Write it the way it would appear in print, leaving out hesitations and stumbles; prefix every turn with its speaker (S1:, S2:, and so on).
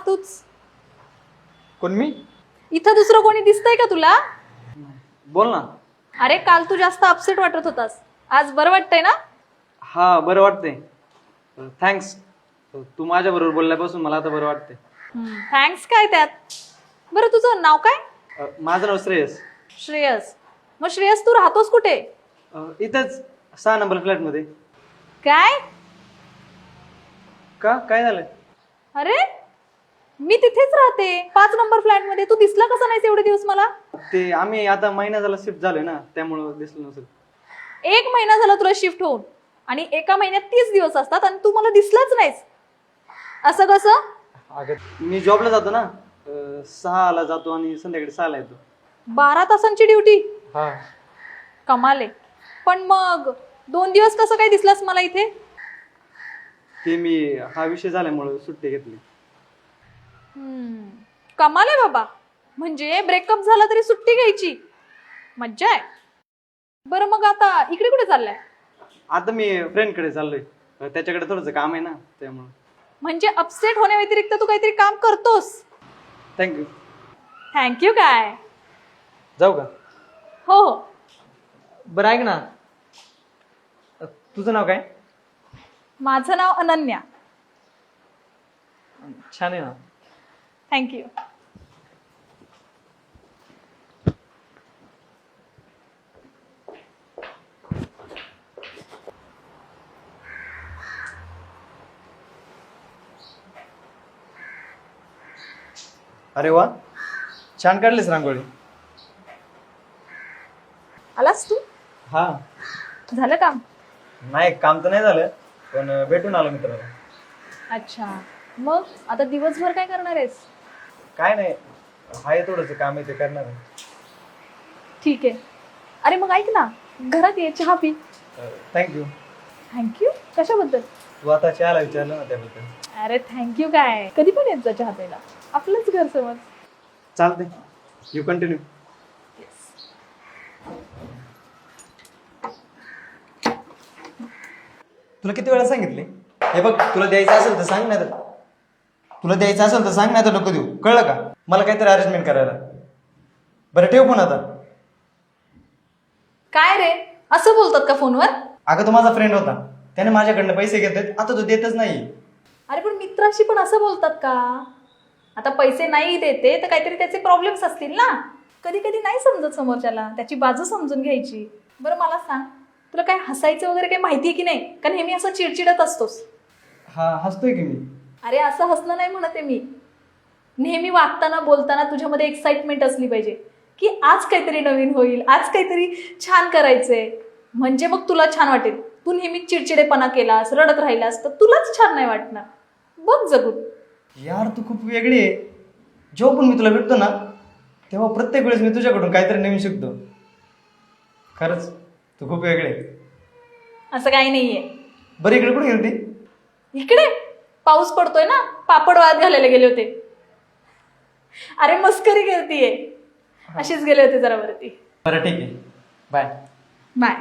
S1: तूच.
S2: कोण मी?
S1: इथं दुसरं कोणी दिसतंय का तुला?
S2: बोल ना.
S1: अरे काल तू जास्त अपसेट वाटत होतास, आज बरं वाटतंय ना?
S2: हा बरं वाटतंय. थँक्स. तू माझ्या बरोबर बोलल्यापासून मला आता बरं वाटतंय.
S1: थँक्स काय त्यात. बरं तुझं नाव काय?
S2: माझं नाव श्रेयस.
S1: श्रेयस. मग श्रेयस तू राहतोस कुठे?
S2: इथंच 6 नंबर फ्लॅट मध्ये.
S1: काय?
S2: का काय झालं?
S1: अरे मी तिथेच राहते 5 नंबर फ्लॅट मध्ये. तू दिसला कसा नाहीस एवढे दिवस मला?
S2: ते आम्ही आता महिना झाला शिफ्ट झालोय ना, त्यामुळं दिसलं नसेल.
S1: 1 महिना झाला तुला शिफ्ट होऊन आणि एका महिन्यात 30 दिवस असतात आणि तू मला दिसलाच नाहीस. असं कसं?
S2: अगं मी जॉबला जातो ना, 6ला जातो आणि संध्याकाळी 6ला येतो.
S1: 12 तासांची ड्युटी.
S2: हा.
S1: कमाल आहे. पण मग 2 दिवस कसं काय दिसलास मला इथे?
S2: ते मी हा विषय झाल्यामुळं सुट्टी घेतली.
S1: कमाल आहे बाबा. म्हणजे ब्रेकअप झाला तरी सुट्टी घ्यायची. मज्जा आहे. बरं मग आता इकडे कुठे चाललाय?
S2: आता मी फ्रेंडकडे चाललोय, त्याच्याकडे थोडंसं काम आहे ना, त्यामुळं.
S1: म्हणजे अपसेट होण्याव्यतिरिक्त तू काहीतरी काम करतोस.
S2: थँक्यू.
S1: थँक्यू काय?
S2: जाऊ का?
S1: हो हो.
S2: बरं ऐक ना, तुझं नाव काय?
S1: माझं नाव अनन्या.
S2: छान आहे ना.
S1: थँक्यू.
S2: अरे वा, छान काढलीस रांगोळी.
S1: आलास तू?
S2: हा.
S1: झालं काम?
S2: नाही काम तर नाही झालं, पण भेटून आलो मित्राला.
S1: अच्छा. मग आता दिवसभर काय करणार आहेस?
S2: काय नाही, आहे थोडंसं काम आहे ते करणार आहे.
S1: ठीक आहे. अरे मग ऐक ना, घरात ये, चहा पी.
S2: थँक्यू.
S1: थँक्यू कशाबद्दल?
S2: तू आता चहाला विचारलं ना त्याबद्दल.
S1: अरे थँक्यू काय, कधी पण येत जा चहा प्यायला. आपलंच घर समज.
S2: चालते, यू कंटिन्यू. तुला किती वेळा सांगितले? हे बघ, तुला द्यायचं असेल तर सांग, नाही तर नको देऊ, कळलं का? मला काहीतरी अरेंजमेंट करायला. बरं ठेव पण आता.
S1: काय रे, असं बोलतात का फोनवर?
S2: अगं तो माझा फ्रेंड होता, त्याने माझ्याकडनं पैसे घेतले, आता तो देतच नाही.
S1: अरे पण मित्राशी पण असं बोलतात का? आता पैसे नाही देते तर काहीतरी त्याचे प्रॉब्लेम्स असतील ना. कधी कधी नाही समजत समोरच्याला, त्याची बाजू समजून घ्यायची. बरं मला सांग, तुला काय हसायचं वगैरे काही माहितीये की नाही? का नेहमी असं चिडचिडत असतोस?
S2: हा हसतोय की मी.
S1: अरे असं हसणं नाही म्हणते मी. नेहमी वागताना बोलताना तुझ्यामध्ये एक्साइटमेंट असली पाहिजे की आज काहीतरी नवीन होईल, आज काहीतरी छान करायचंय. म्हणजे मग तुला छान वाटेल. तू नेहमी चिडचिडेपणा केलास, रडत राहिलास तर तुलाच छान नाही वाटणार. बघ जगून.
S2: यार तू खूप वेगळी आहे. जेव्हा पण मी तुला भेटतो ना, तेव्हा प्रत्येक वेळेस मी तुझ्याकडून काहीतरी नवीन शिकतो. खरंच तू खूप वेगळे.
S1: असं काही नाहीये.
S2: बरं इकडे कुठे गेलती?
S1: इकडे पाऊस पडतोय ना, पापड वाळत घालायला गेले होते. अरे मस्करी करतीये. अशीच गेले होते जरा वरती.
S2: बरं ठीक आहे, बाय.
S1: बाय.